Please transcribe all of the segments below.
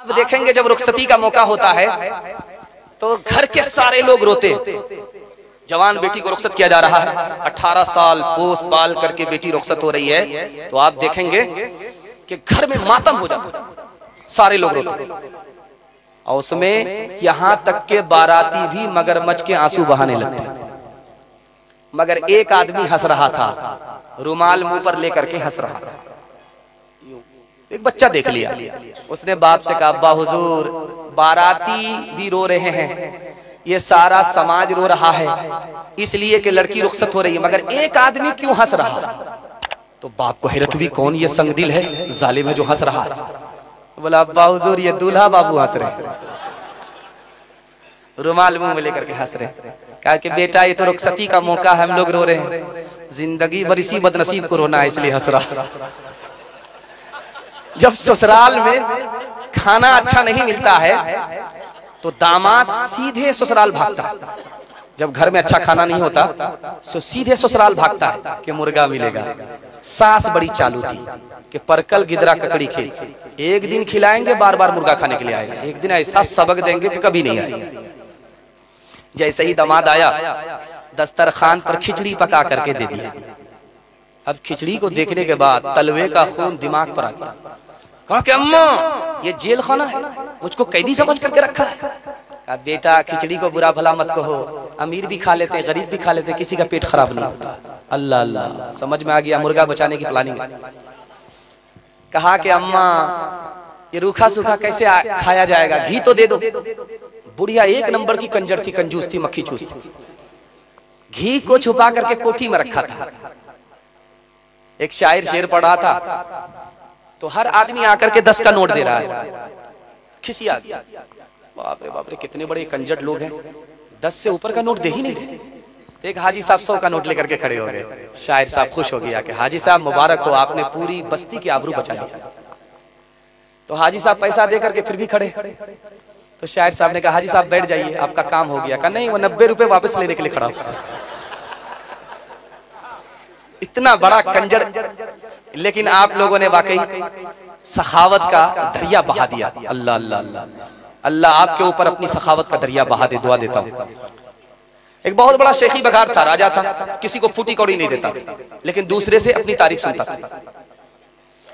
आप देखेंगे जब रुखसती का मौका होता है तो घर के सारे लोग रोते। जवान बेटी को रुखसत किया जा रहा है, 18 साल पोस पाल करके बेटी रुखसत हो रही है, तो आप देखेंगे कि घर में मातम हो जाता है, सारे लोग रोते। और उसमें यहां तक के बाराती भी मगरमच्छ के आंसू बहाने लगते। मगर एक आदमी हंस रहा था, रुमाल मुंह पर लेकर के हंस रहा था। एक बच्चा देख लिया, उसने बाप से कहा, अब्बा हुजूर बाराती भी रो रहे हैं, ये सारा समाज रो रहा है इसलिए कि लड़की रुखसत हो रही है, मगर एक आदमी क्यों हंस रहा? तो बाप को हैरत हुई, कौन ये संगदिल है जालिम है जो हंस रहा है? बोला, अब्बा हुजूर ये दूल्हा बाबू हंस रहे, रुमाल मुंह में लेकर के हंस रहे। कहा कि बेटा ये तो रुखसती का मौका है, हम लोग रो रहे हैं, जिंदगी भर इसी बदनसीब को रोना है इसलिए हंस रहा। जब ससुराल में खाना अच्छा नहीं मिलता है तो दामाद सीधे ससुराल भागता है। जब घर में अच्छा खाना नहीं होता तो सीधे ससुराल भागता है कि मुर्गा मिलेगा। सास बड़ी चालू थी कि परकल गिदरा ककड़ी खेल, एक दिन खिलाएंगे बार बार मुर्गा खाने के लिए आएगा, एक दिन ऐसा सबक देंगे कि कभी नहीं आएगा। जैसे ही दामाद आया, दस्तरखान पर खिचड़ी पका करके दे दिया। अब खिचड़ी को देखने के बाद तलवे का खून दिमाग पर आ गया। कहा कि अम्मा ये जेल खाना है, मुझको कैदी समझ करके रखा है। कहा बेटा खिचड़ी को बुरा भला मत कहो, अमीर भी खा लेते, गरीब भी खा लेते, किसी का पेट खराब नहीं होता। अल्लाह अल्लाह, समझ में आ गया मुर्गा बचाने की प्लानिंग। कहा कि अम्मा ये रूखा सूखा कैसे खाया जाएगा, घी तो दे दो। बुढ़िया एक नंबर की कंजर थी, कंजूस थी, मक्खी चूस थी। घी को छुपा करके कोठी में रखा था। एक शायर शेर पढ़ा था तो हर आदमी आकर के 10 का नोट दे रहा है। खिसी आ गया, बाप रे कितने बड़े कंजर लोग हैं, 10 से ऊपर का नोट दे ही नहीं रहे। एक हाजी साहब 100 का नोट लेकर के खड़े हो गए। शायर साहब खुश हो गया कि हाजी साहब मुबारक हो, आपने पूरी बस्ती की आबरू बचा दी। तो हाजी साहब पैसा दे करके फिर भी खड़े। तो शायर साहब ने कहा, हाजी साहब बैठ जाइए, आपका काम हो गया। कहा नहीं, वो 90 रुपए वापस लेने के लिए खड़ा। इतना बड़ा कंजर, लेकिन आप लोगों ने वाकई सखावत का दरिया बहा दिया। अल्लाह अल्लाह अल्लाह अल्लाह आपके ऊपर अपनी सखावत का दरिया बहा दे, दुआ देता हूँ। एक बहुत बड़ा शेखी बगार था, राजा था, किसी को फूटी कौड़ी नहीं देता था, लेकिन दूसरे से अपनी तारीफ सुनता था।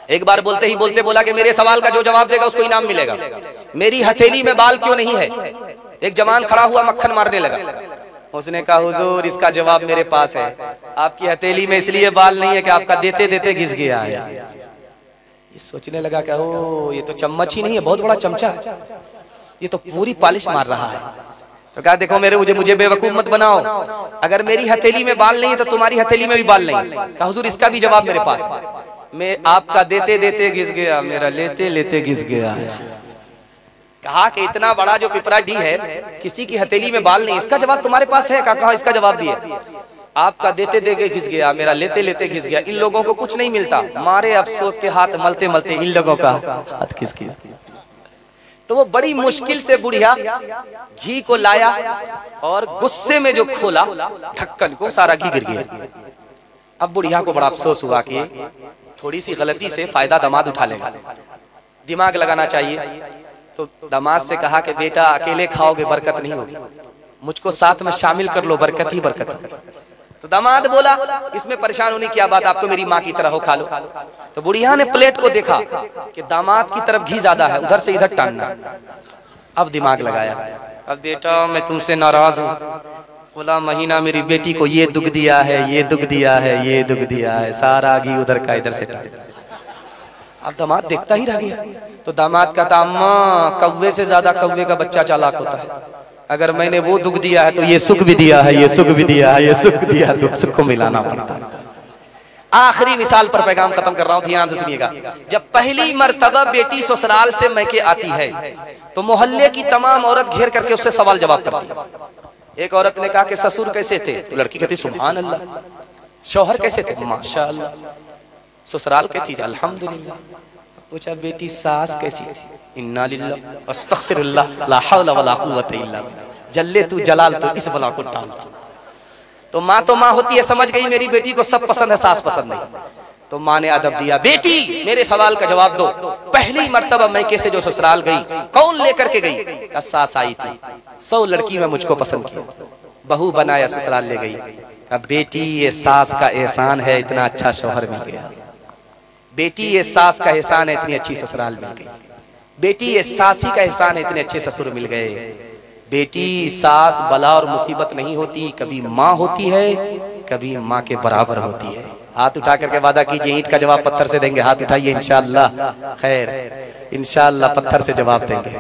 एक बार बोलते ही बोलते बोला कि मेरे सवाल का जो जवाब देगा उसको इनाम मिलेगा। मेरी हथेली में बाल क्यों नहीं है? एक जवान खड़ा हुआ मक्खन मारने लगा। उसने कहा, हुजूर इसका जवाब मेरे पास है, आपकी हथेली में इसलिए बाल नहीं है कि आपका देते देते घिस गया है। ये सोचने लगा कि ओ ये तो चम्मच ही नहीं है, बहुत बड़ा चमचा है, ये तो पूरी पॉलिश मार रहा है। तो कहा देखो मुझे बेवकूफ मत बनाओ, अगर मेरी हथेली में बाल नहीं है तो तुम्हारी हथेली में भी बाल नहीं। कहा हुजूर इसका भी जवाब मेरे पास है, मैं आपका देते देते घिस गया, मेरा लेते लेते घिस गया। कहा कि इतना बड़ा जो पिपरा डी है, किसी की हथेली में बाल नहीं, इसका जवाब तुम्हारे पास है? कहा इसका जवाब दिए, आपका देते देते घिस गया, मेरा लेते लेते घिस गया। इन लोगों को कुछ नहीं मिलता, मारे अफसोस के हाथ मलते मलते इन लोगों का हाथ घिस गया। तो वो बड़ी मुश्किल से बुढ़िया घी को लाया और गुस्से में जो खोला ढक्कन को, सारा घी गिर गया। अब बुढ़िया को बड़ा अफसोस हुआ कि थोड़ी सी गलती से फायदा दामाद उठा लेगा, दिमाग लगाना चाहिए। तो दामाद से कहा कि बेटा अकेले खाओगे बरकत नहीं होगी, मुझको साथ में शामिल कर लो, बरकत ही बरकत है। तो दामाद बोला इसमें परेशान होने की क्या बात, आप तो मेरी माँ की तरह हो, खा लो। तो बुढ़िया ने प्लेट को देखा कि दामाद की तरफ घी ज्यादा है, उधर से इधर टानना। अब दिमाग लगाया, अब बेटा मैं तुमसे नाराज हूँ। बोला महीना मेरी बेटी को ये दुख दिया है, ये दुख दिया है, ये दुख दिया है, सारा घी उधर का इधर से टान। अब दामाद देखता ही रह गया। तो दामाद कहता, अम्मा कौवे से ज्यादा कौवे का बच्चा चालाक होता है, अगर मैंने वो दुख दिया है तो ये सुख भी दिया है, ये सुख भी दिया है, ये सुख दिया, दुख सुख को मिलाना पड़ता है। आखिरी मिसाल पर पैगाम खत्म कर रहा हूं, ध्यान से सुनिएगा। जब पहली मर्तबा बेटी ससुराल से मैके आती है तो मोहल्ले की तमाम औरत घेर करके उससे सवाल जवाब करती है। एक औरत ने कहा कि ससुर कैसे थे? तो लड़की कहती सुभान अल्लाह। शौहर कैसे थे? माशाअल्लाह। ससुराल कैसी थी? अल्हम्दुलिल्लाह। पूछा बेटी सास कैसी थी? इन्ना लिल्लाह अस्तगफिरुल्लाह ला हौला वला कुव्वता इल्ला बिल्लाह। जल्ले तू जलाल तो इस बला को टाल। तो माँ होती है, समझ गई मेरी बेटी को सब पसंद है, सास पसंद नहीं। तो माँ ने अदब दिया, बेटी मेरे सवाल का जवाब दो, पहली मर्तबा मैं कैसे जो ससुराल गई, कौन लेकर के गई? का सास आई थी, 100 लड़की में मुझको पसंद की, बहू बनाया ससुराल ले गई। का बेटी ये सास का एहसान है, इतना अच्छा शौहर मिल गया। बेटी ये सास का एहसान है, इतनी अच्छी ससुराल मिल गई। बेटी ये सासी का एहसान है, इतने अच्छे ससुर मिल गए। बेटी सास बला और मुसीबत नहीं होती, कभी माँ होती है, कभी माँ के बराबर होती है। हाथ उठा करके वादा कीजिए, ईंट का जवाब पत्थर से देंगे। हाथ उठाइए, इंशाअल्लाह खैर, इंशाअल्लाह पत्थर से जवाब देंगे।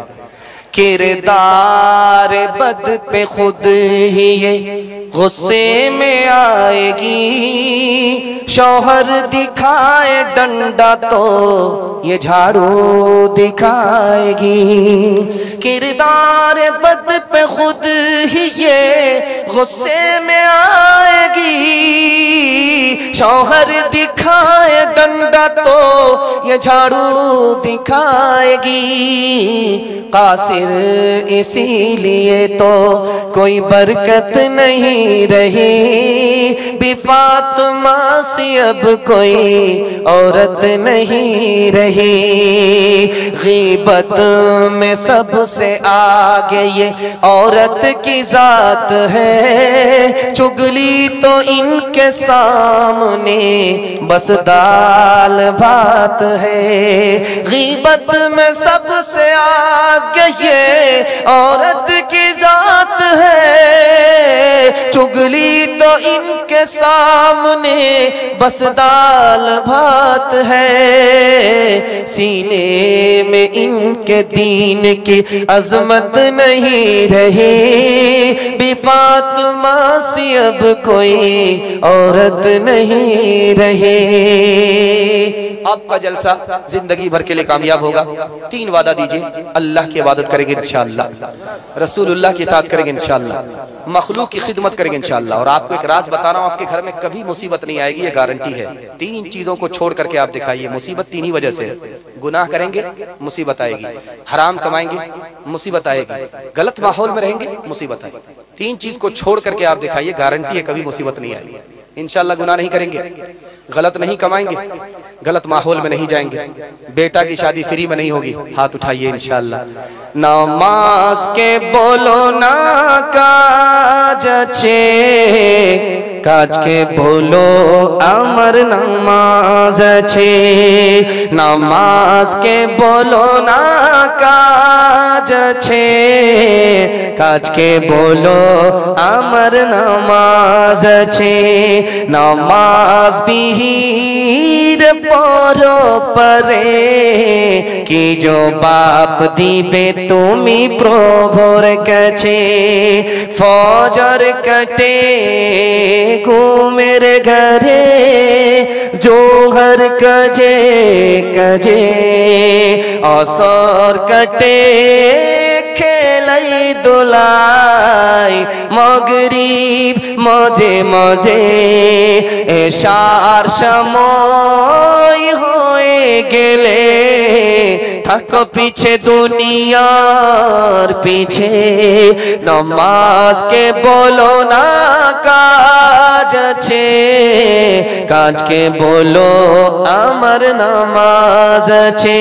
किरदार बद पे खुद ही ये गुस्से में आएगी, शौहर दिखाए डंडा तो ये झाड़ू दिखाएगी। किरदार बद पे खुद ही ये गुस्से में आएगी, शौहर दिखाए डंडा तो ये झाड़ू दिखाएगी। कासिर इसीलिए तो कोई बरकत नहीं रही, बिफातिमा सी अब कोई औरत नहीं रही। गीबत में सबसे आगे ये औरत की जात है, चुगली तो इनके सामने बस दाल भात है। गीबत में सबसे आगे ये औरत की जात है, चुगली तो इनके सामने बस दाल भात है। सीने में इनके दीन की अजमत नहीं रही, बिफातिमा सी अब कोई औरत नहीं रही। आपका जलसा जिंदगी भर के लिए कामयाब होगा। 3 वादा दीजिए, अल्लाह की इबादत करेंगे इंशाअल्लाह, रसूलुल्लाह की इताअत करेंगे इंशाअल्लाह, मखलूक की खिदमत करेंगे इंशाअल्लाह। और आपको एक राज बता रहा हूँ, आपके घर में कभी मुसीबत नहीं आएगी, ये गारंटी है। 3 चीजों को छोड़ करके आप दिखाइए, मुसीबत 3 ही वजह से है। गुनाह करेंगे मुसीबत आएगी, हराम कमाएंगे मुसीबत आएगी, गलत माहौल में रहेंगे मुसीबत आएगी। 3 चीज को छोड़ करके आप दिखाइए, गारंटी है कभी मुसीबत नहीं आएगी। इंशाअल्लाह गुनाह नहीं करेंगे, गलत नहीं कमाएंगे, गलत माहौल में नहीं जाएंगे, बेटा की शादी फ्री में नहीं होगी। हाथ उठाइए इंशाअल्लाह। नमाज के बोलो ना काज अच्छे, काज के बोलो अमर नमाज अच्छे। नमाज के बोलो ना काज अच्छे, काज के बोलो अमर नमाज अच्छे। नमाज बिहीर परो परे, कि जो बाप दीबे তুমি প্রভুর কাছে। ফজর কাটে ঘুমের ঘরে, জোহর কাজে কাজে, আসর কাটে খেলাই দোলাই, মগরিব মজে মজে, এশার সময় হয়ে গেলে থাকো পিছে দুনিয়ার পিছে। নমাজ কে বলো না কাজ আছে, কাজ কে বলো আমার নামাজ আছে।